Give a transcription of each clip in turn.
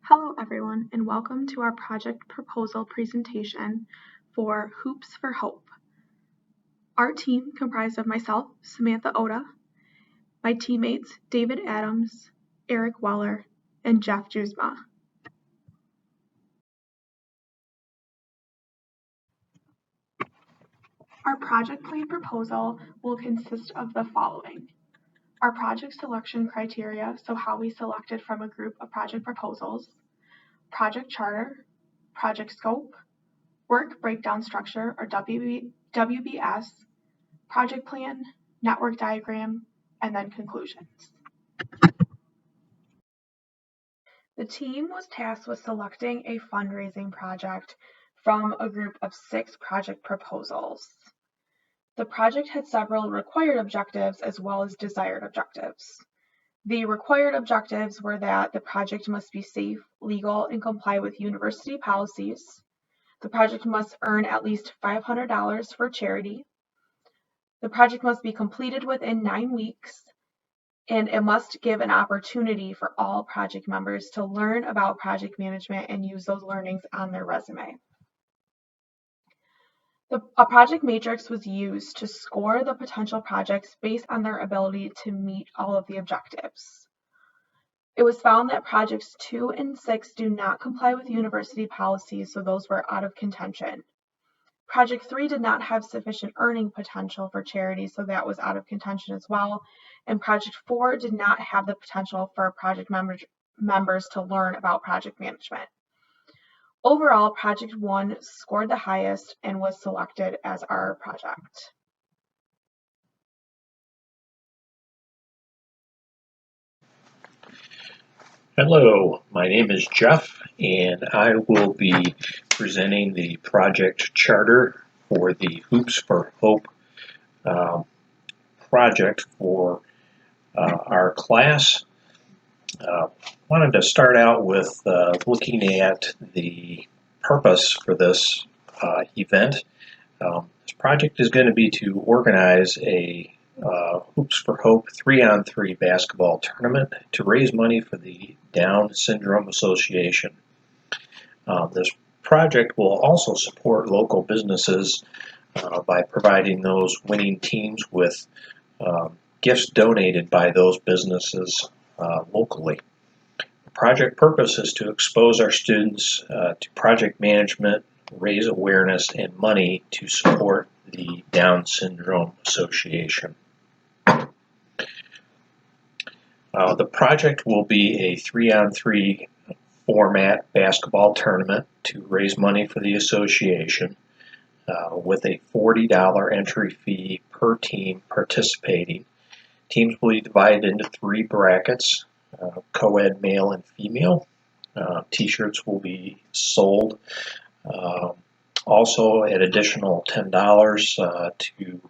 Hello everyone and welcome to our project proposal presentation for Hoops for Hope. Our team comprised of myself, Samantha Oda, my teammates David Adams, Eric Weller, and Jeff Juzma. Our project plan proposal will consist of the following. Our project selection criteria, so how we selected from a group of project proposals, project charter, project scope, work breakdown structure or WBS, project plan, network diagram, and then conclusions. The team was tasked with selecting a fundraising project from a group of 6 project proposals. The project had several required objectives as well as desired objectives. The required objectives were that the project must be safe, legal, and comply with university policies. The project must earn at least $500 for charity. The project must be completed within 9 weeks, and it must give an opportunity for all project members to learn about project management and use those learnings on their resume. A project matrix was used to score the potential projects based on their ability to meet all of the objectives. It was found that projects 2 and 6 do not comply with university policies, so those were out of contention. Project 3 did not have sufficient earning potential for charity, so that was out of contention as well. And Project 4 did not have the potential for project members to learn about project management. Overall, Project 1 scored the highest and was selected as our project. Hello, my name is Jeff, and I will be presenting the project charter for the Hoops for Hope project for our class. Wanted to start out with looking at the purpose for this event. This project is going to be to organize a Hoops for Hope 3-on-3 basketball tournament to raise money for the Down Syndrome Association. This project will also support local businesses by providing those winning teams with gifts donated by those businesses locally. The project purpose is to expose our students to project management, raise awareness and money to support the Down Syndrome Association. The project will be a 3-on-3 format basketball tournament to raise money for the association with a $40 entry fee per team participating. Teams will be divided into 3 brackets, co-ed male and female. T-shirts will be sold. Also, an additional $10 to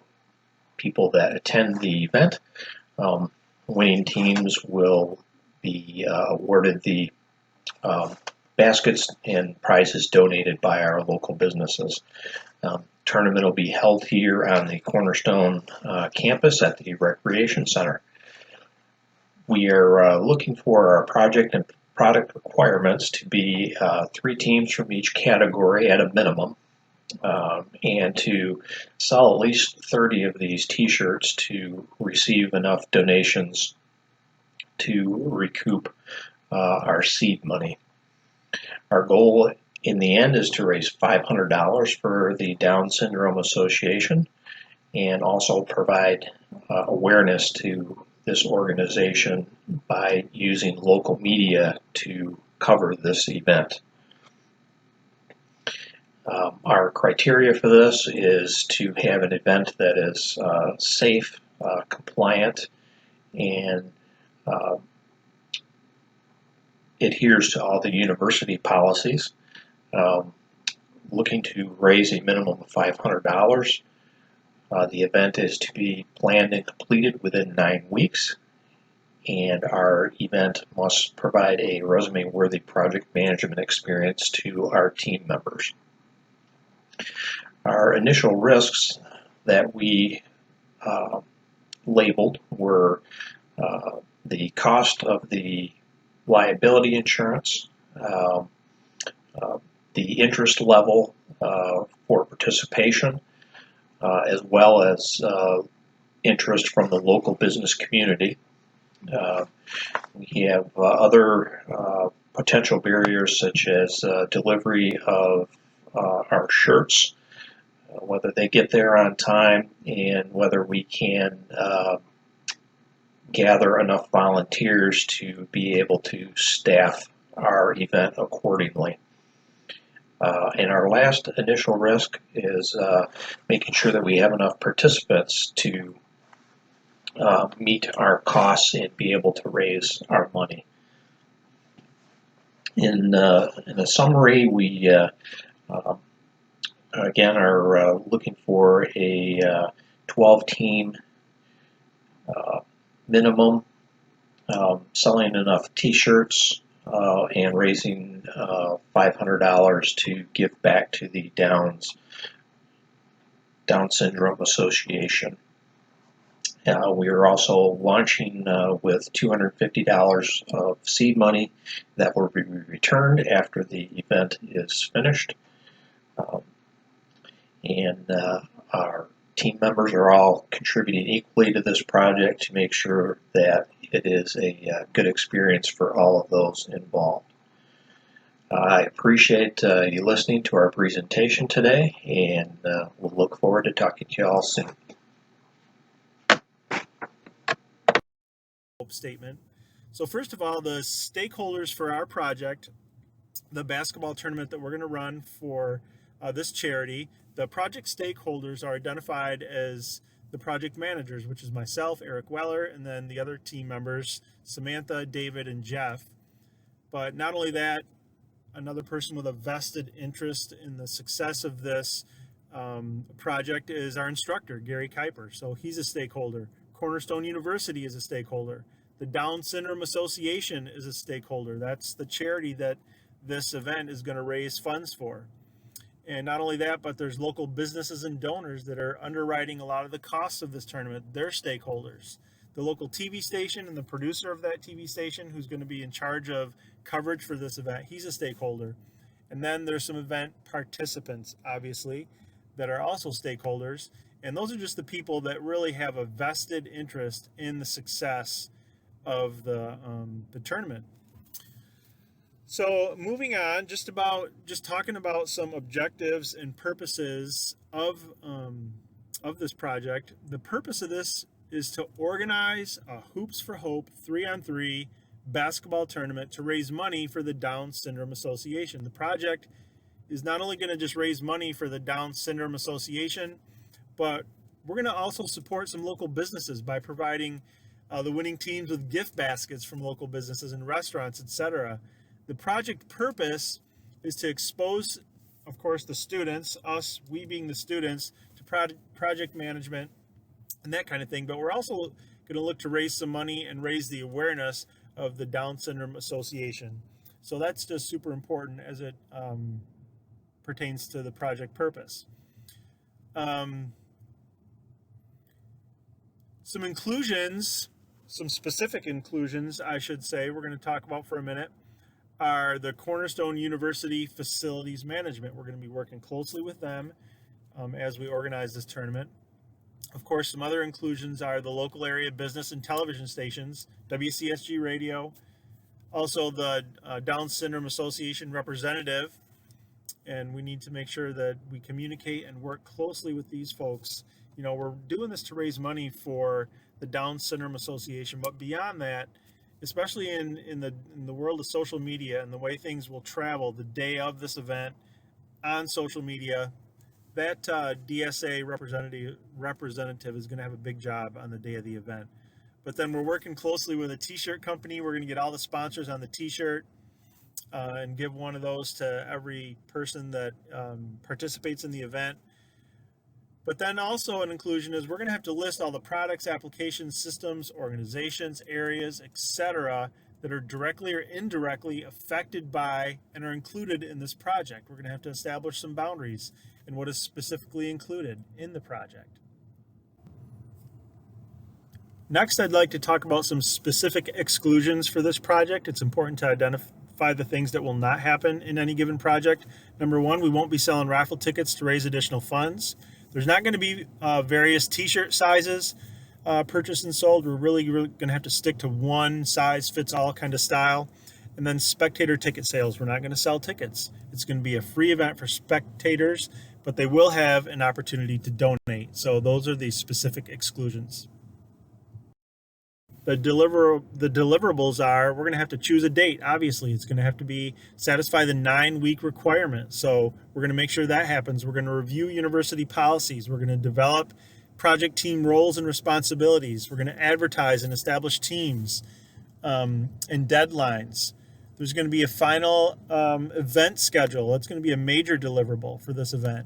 people that attend the event. Winning teams will be awarded the baskets and prizes donated by our local businesses. Tournament will be held here on the Cornerstone campus at the Recreation Center. We are looking for our project and product requirements to be 3 teams from each category at a minimum, and to sell at least 30 of these t-shirts to receive enough donations to recoup our seed money. Our goal in the end is to raise $500 for the Down Syndrome Association and also provide awareness to this organization by using local media to cover this event. Our criteria for this is to have an event that is safe, compliant, and adheres to all the university policies. Looking to raise a minimum of $500. The event is to be planned and completed within 9 weeks, and our event must provide a resume-worthy project management experience to our team members. Our initial risks that we labeled were the cost of the liability insurance, um, the interest level for participation, as well as interest from the local business community. We have other potential barriers such as delivery of our shirts, whether they get there on time, and whether we can gather enough volunteers to be able to staff our event accordingly. And our last initial risk is making sure that we have enough participants to meet our costs and be able to raise our money. In a summary, we again are looking for a 12-team minimum, selling enough T-shirts, and raising $500 to give back to the Down Syndrome Association. We are also launching with $250 of seed money that will be returned after the event is finished. And our team members are all contributing equally to this project to make sure that it is a good experience for all of those involved. I appreciate you listening to our presentation today, and we'll look forward to talking to you all soon. Statement. So first of all, the stakeholders for our project, the basketball tournament that we're going to run for this charity, the project stakeholders are identified as the project managers, which is myself, Eric Weller, and then the other team members, Samantha, David, and Jeff. But not only that, another person with a vested interest in the success of this project is our instructor, Gary Kuiper. So he's a stakeholder. Cornerstone University is a stakeholder. The Down Syndrome Association is a stakeholder. That's the charity that this event is going to raise funds for. And not only that, but there's local businesses and donors that are underwriting a lot of the costs of this tournament. They're stakeholders. The local TV station and the producer of that TV station, who's going to be in charge of coverage for this event, he's a stakeholder. And then there's some event participants, obviously, that are also stakeholders. And those are just the people that really have a vested interest in the success of the tournament. So moving on, just talking about some objectives and purposes of this project. The purpose of this is to organize a Hoops for Hope 3-on-3 basketball tournament to raise money for the Down Syndrome Association. The project is not only going to just raise money for the Down Syndrome Association, but we're going to also support some local businesses by providing the winning teams with gift baskets from local businesses and restaurants, etc. The project purpose is to expose, of course, the students, we being the students, to project management and that kind of thing. But we're also going to look to raise some money and raise the awareness of the Down Syndrome Association. So that's just super important as it pertains to the project purpose. Some inclusions, some specific inclusions, I should say, we're going to talk about for a minute, are the Cornerstone University Facilities Management. We're going to be working closely with them as we organize this tournament. Of course, some other inclusions are the local area business and television stations, WCSG Radio, also the Down Syndrome Association representative, and we need to make sure that we communicate and work closely with these folks. You know, we're doing this to raise money for the Down Syndrome Association, but beyond that, especially in the world of social media and the way things will travel the day of this event on social media, that DSA representative is going to have a big job on the day of the event. But then we're working closely with a t-shirt company. We're going to get all the sponsors on the t-shirt and give one of those to every person that participates in the event. But then also an inclusion is we're going to have to list all the products, applications, systems, organizations, areas, etc. that are directly or indirectly affected by and are included in this project. We're going to have to establish some boundaries in what is specifically included in the project. Next, I'd like to talk about some specific exclusions for this project. It's important to identify identify the things that will not happen in any given project. Number one, we won't be selling raffle tickets to raise additional funds. There's not going to be various t-shirt sizes purchased and sold. We're really going to have to stick to one size fits all kind of style. And then spectator ticket sales. We're not going to sell tickets. It's going to be a free event for spectators, but they will have an opportunity to donate. So those are the specific exclusions. The deliverables are, we're going to have to choose a date. Obviously, it's going to have to be satisfy the 9-week requirement. So we're going to make sure that happens. We're going to review university policies. We're going to develop project team roles and responsibilities. We're going to advertise and establish teams and deadlines. There's going to be a final event schedule. That's going to be a major deliverable for this event.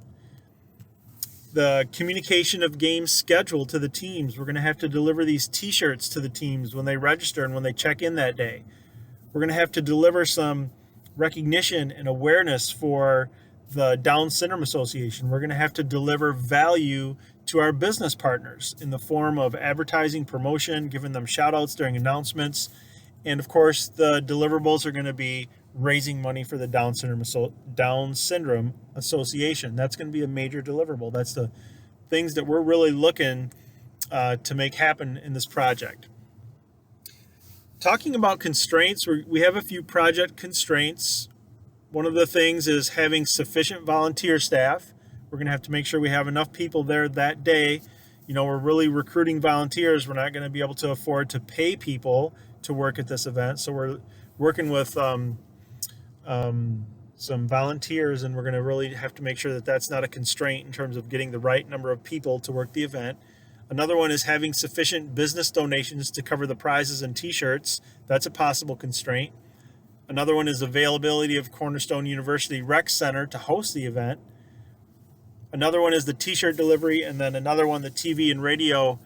The communication of game schedule to the teams. We're going to have to deliver these t-shirts to the teams when they register and when they check in that day. We're going to have to deliver some recognition and awareness for the Down Syndrome Association. We're going to have to deliver value to our business partners in the form of advertising, promotion, giving them shout outs during announcements. And of course, the deliverables are going to be raising money for the Down Syndrome Association. That's going to be a major deliverable. That's the things that we're really looking to make happen in this project. Talking about constraints, we have a few project constraints. One of the things is having sufficient volunteer staff. We're going to have to make sure we have enough people there that day. You know, we're really recruiting volunteers. We're not going to be able to afford to pay people to work at this event. So we're working with some volunteers, and we're going to really have to make sure that that's not a constraint in terms of getting the right number of people to work the event. Another one is having sufficient business donations to cover the prizes and t-shirts. That's a possible constraint. Another one is availability of Cornerstone University Rec Center to host the event. Another one is the t-shirt delivery, and then another one, the TV and radio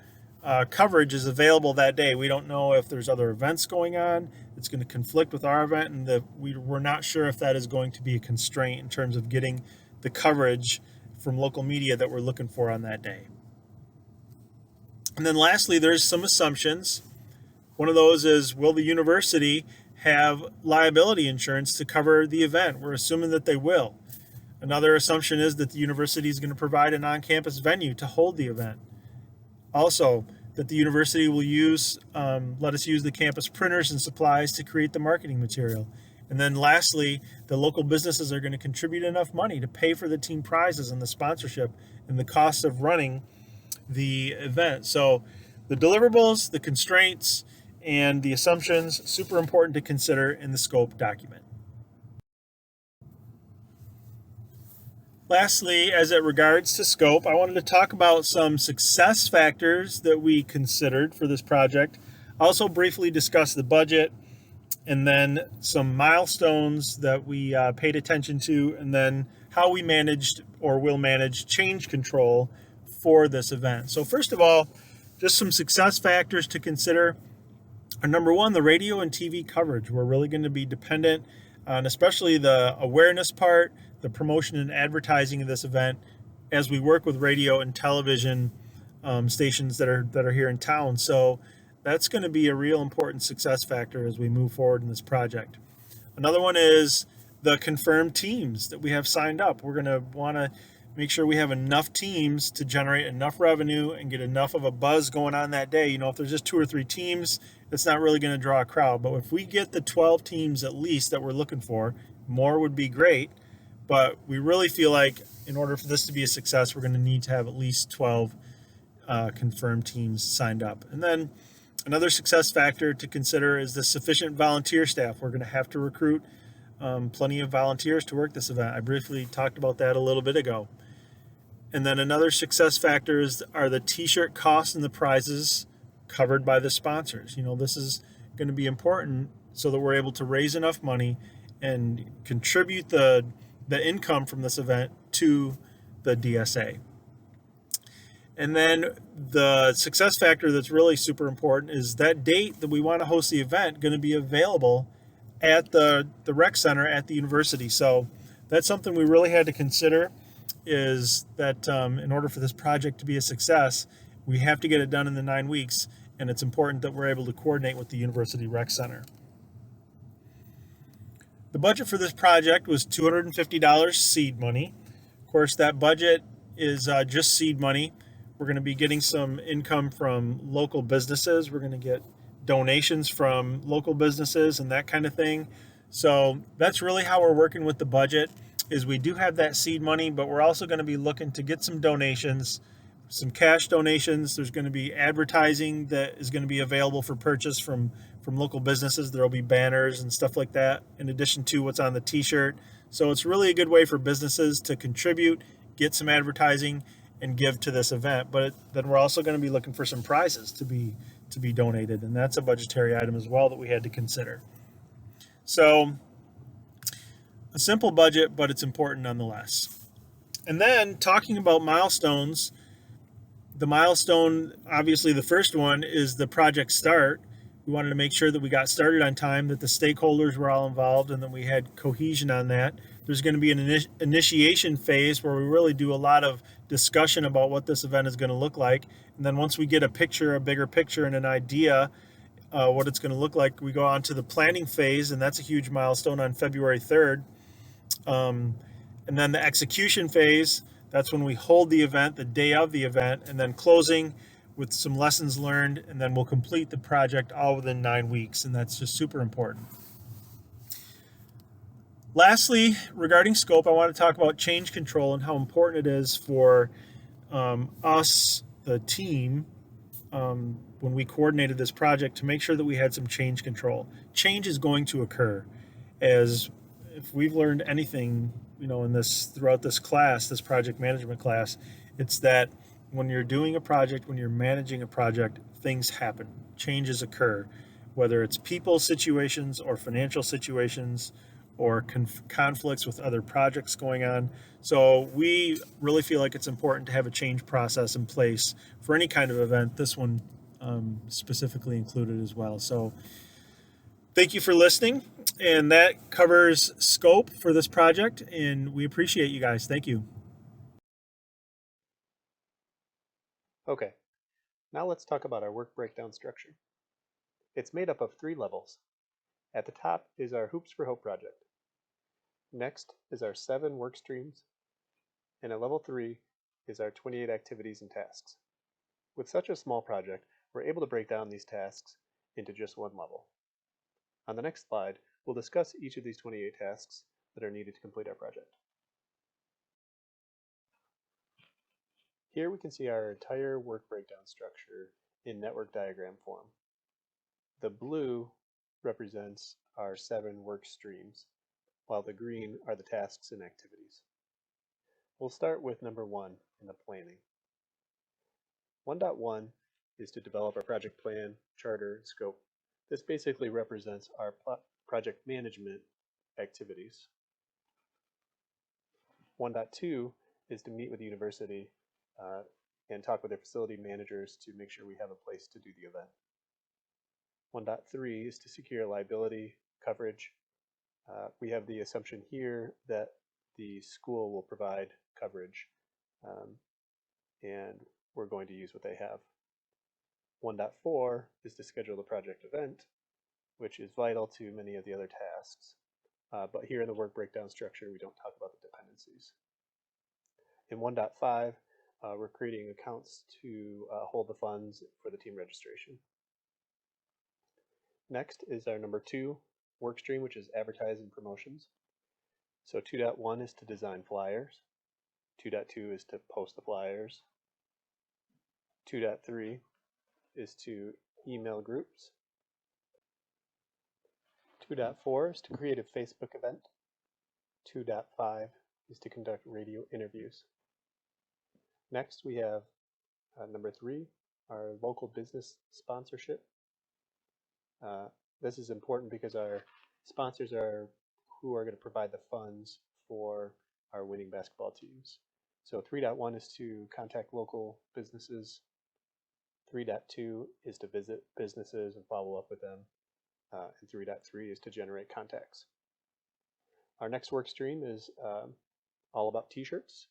coverage is available that day. We don't know if there's other events going on. It's going to conflict with our event, and we're not sure if that is going to be a constraint in terms of getting the coverage from local media that we're looking for on that day. And then lastly, there's some assumptions. One of those is, will the university have liability insurance to cover the event? We're assuming that they will. Another assumption is that the university is going to provide an on-campus venue to hold the event. Also, that the university will let us use the campus printers and supplies to create the marketing material. And then lastly, the local businesses are going to contribute enough money to pay for the team prizes and the sponsorship and the costs of running the event. So the deliverables, the constraints, and the assumptions, super important to consider in the scope document. Lastly, as it regards to scope, I wanted to talk about some success factors that we considered for this project. Also briefly discuss the budget, and then some milestones that we paid attention to, and then how we managed or will manage change control for this event. So first of all, just some success factors to consider. Number one, the radio and TV coverage. We're really going to be dependent on especially the awareness part, the promotion and advertising of this event, as we work with radio and television stations that are here in town. So that's going to be a real important success factor as we move forward in this project. Another one is the confirmed teams that we have signed up. We're going to want to make sure we have enough teams to generate enough revenue and get enough of a buzz going on that day. You know, if there's just 2 or 3 teams, it's not really going to draw a crowd. But if we get the 12 teams at least that we're looking for, more would be great. But we really feel like in order for this to be a success, we're going to need to have at least 12 confirmed teams signed up. And then another success factor to consider is the sufficient volunteer staff. We're going to have to recruit plenty of volunteers to work this event. I briefly talked about that a little bit ago. And then another success factor are the t-shirt costs and the prizes covered by the sponsors. You know, this is going to be important so that we're able to raise enough money and contribute the income from this event to the DSA. And then the success factor that's really super important is that date that we want to host the event going to be available at the rec center at the university. So that's something we really had to consider, is that in order for this project to be a success, we have to get it done in the 9 weeks, and it's important that we're able to coordinate with the University Rec Center. The budget for this project was $250 seed money. Of course, that budget is just seed money. We're going to be getting some income from local businesses. We're going to get donations from local businesses and that kind of thing. So that's really how we're working with the budget. Is we do have that seed money, but we're also going to be looking to get some donations, some cash donations. There's going to be advertising that is going to be available for purchase from local businesses. There'll be banners and stuff like that in addition to what's on the t-shirt. So it's really a good way for businesses to contribute, get some advertising, and give to this event. But then we're also going to be looking for some prizes to be donated, and that's a budgetary item as well that we had to consider. So a simple budget, but it's important nonetheless. And then talking about milestones, the milestone, obviously the first one, is the project start. We wanted to make sure that we got started on time, that the stakeholders were all involved, and that we had cohesion on that. There's going to be an initiation phase where we really do a lot of discussion about what this event is going to look like. And then once we get a bigger picture and an idea what it's going to look like, we go on to the planning phase, and that's a huge milestone on February 3rd. And then the execution phase, that's when we hold the event, the day of the event, and then closing with some lessons learned, and then we'll complete the project all within 9 weeks, and that's just super important. Lastly, regarding scope, I want to talk about change control and how important it is for us, the team, when we coordinated this project, to make sure that we had some change control. Change is going to occur, as if we've learned anything, in this throughout this class, this project management class, it's that when you're doing a project, when you're managing a project, things happen, changes occur, whether it's people situations or financial situations or conflicts with other projects going on. So we really feel like it's important to have a change process in place for any kind of event, this one specifically included as well. So thank you for listening, and that covers scope for this project, and we appreciate you guys. Thank you. Okay, now let's talk about our work breakdown structure. It's made up of 3 levels. At the top is our Hoops for Hope project. Next is our 7 work streams, and at level 3 is our 28 activities and tasks. With such a small project, we're able to break down these tasks into just one level. On the next slide, we'll discuss each of these 28 tasks that are needed to complete our project. Here we can see our entire work breakdown structure in network diagram form. The blue represents our 7 work streams, while the green are the tasks and activities. We'll start with number 1 in the planning. 1.1 is to develop our project plan, charter, and scope. This basically represents our project management activities. 1.2 is to meet with the university and talk with their facility managers to make sure we have a place to do the event. 1.3 is to secure liability coverage. We have the assumption here that the school will provide coverage, and we're going to use what they have. 1.4 is to schedule the project event, which is vital to many of the other tasks. But here in the work breakdown structure, we don't talk about the dependencies. In 1.5, we're creating accounts to hold the funds for the team registration. Next is our number 2 work stream, which is advertising promotions. So 2.1 is to design flyers. 2.2 is to post the flyers. 2.3 is to email groups. 2.4 is to create a Facebook event. 2.5 is to conduct radio interviews. Next, we have number 3, our local business sponsorship. This is important because our sponsors are who are going to provide the funds for our winning basketball teams. So 3.1 is to contact local businesses. 3.2 is to visit businesses and follow up with them. And 3.3 is to generate contacts. Our next work stream is all about t-shirts.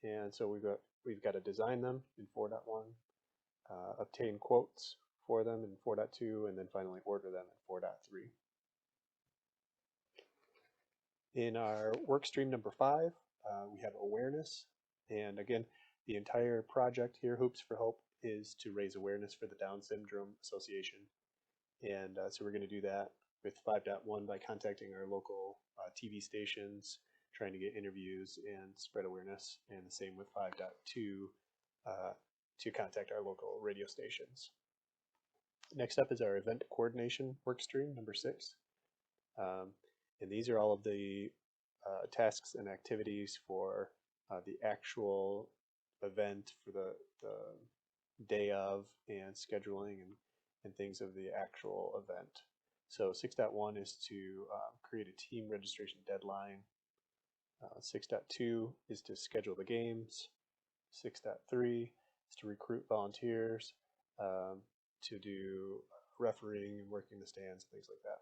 And so we've got to design them in 4.1, obtain quotes for them in 4.2, and then finally order them in 4.3. In our work stream number 5, we have awareness. And again, the entire project here, Hoops for Hope, is to raise awareness for the Down Syndrome Association. And so we're going to do that with 5.1 by contacting our local TV stations, trying to get interviews and spread awareness, and the same with 5.2 to contact our local radio stations. Next up is our event coordination work stream, number 6. And these are all of the tasks and activities for the actual event, for the day of, and scheduling and things of the actual event. So 6.1 is to create a team registration deadline. 6.2 is to schedule the games. 6.3 is to recruit volunteers, to do refereeing and working the stands and things like that.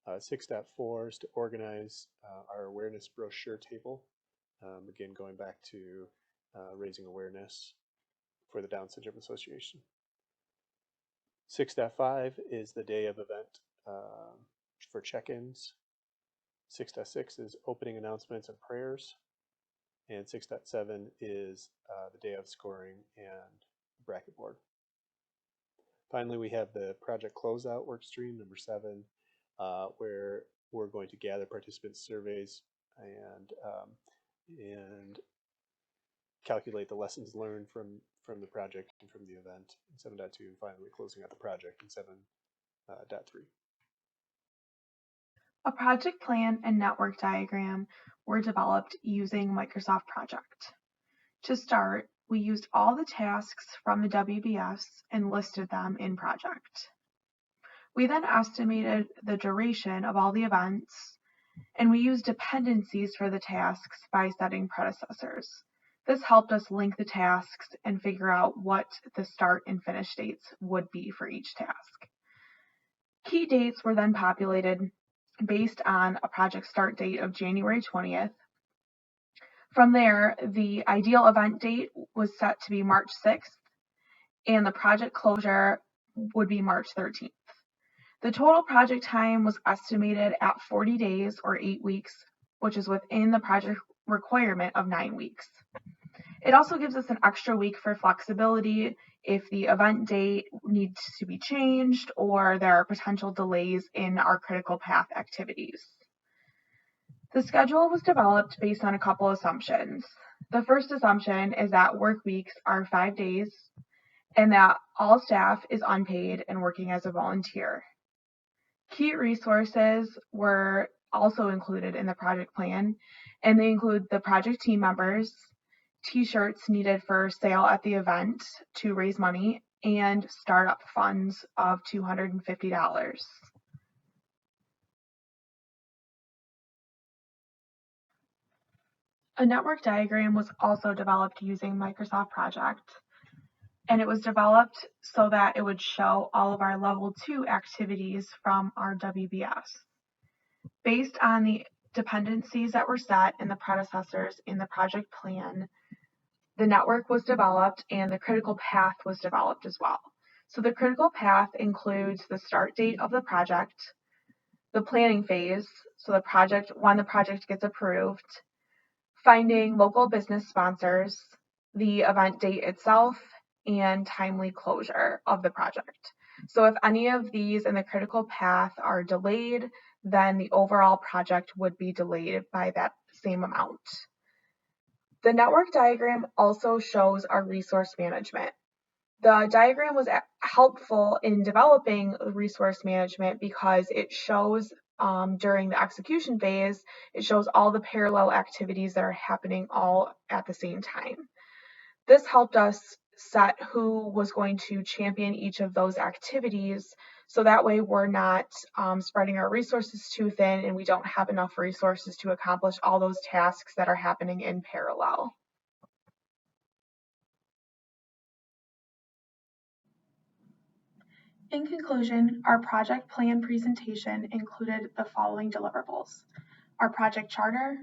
6.4 is to organize our awareness brochure table. Again, going back to raising awareness for the Down Syndrome Association. 6.5 is the day of event for check-ins. 6.6 is opening announcements and prayers. And 6.7 is the day of scoring and bracket board. Finally, we have the project closeout work stream, number 7, where we're going to gather participant surveys and calculate the lessons learned from the project and from the event in 7.2, and finally closing out the project in 7.3. A project plan and network diagram were developed using Microsoft Project. To start, we used all the tasks from the WBS and listed them in Project. We then estimated the duration of all the events, and we used dependencies for the tasks by setting predecessors. This helped us link the tasks and figure out what the start and finish dates would be for each task. Key dates were then populated based on a project start date of January 20th. From there, the ideal event date was set to be March 6th, and the project closure would be March 13th. The total project time was estimated at 40 days or 8 weeks, which is within the project requirement of 9 weeks. It also gives us an extra week for flexibility if the event date needs to be changed or there are potential delays in our critical path activities. The schedule was developed based on a couple assumptions. The first assumption is that work weeks are 5 days and that all staff is unpaid and working as a volunteer. Key resources were also included in the project plan, and they include the project team members, t-shirts needed for sale at the event to raise money, and startup funds of $250. A network diagram was also developed using Microsoft Project, and it was developed so that it would show all of our level 2 activities from our WBS. Based on the dependencies that were set in the predecessors in the project plan, the network was developed and the critical path was developed as well. So the critical path includes the start date of the project, the planning phase, so the project, when the project gets approved, finding local business sponsors, the event date itself, and timely closure of the project. So if any of these in the critical path are delayed, then the overall project would be delayed by that same amount. The network diagram also shows our resource management. The diagram was helpful in developing resource management because it shows during the execution phase, it shows all the parallel activities that are happening all at the same time. This helped us set who was going to champion each of those activities, so that way we're not spreading our resources too thin and we don't have enough resources to accomplish all those tasks that are happening in parallel. In conclusion, our project plan presentation included the following deliverables: our project charter,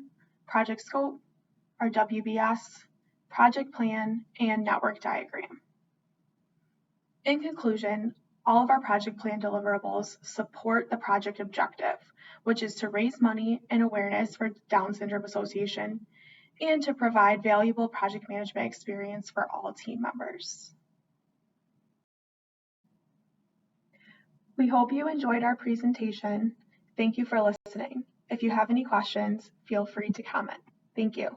project scope, our WBS, project plan, and network diagram. In conclusion, all of our project plan deliverables support the project objective, which is to raise money and awareness for Down Syndrome Association and to provide valuable project management experience for all team members. We hope you enjoyed our presentation. Thank you for listening. If you have any questions, feel free to comment. Thank you.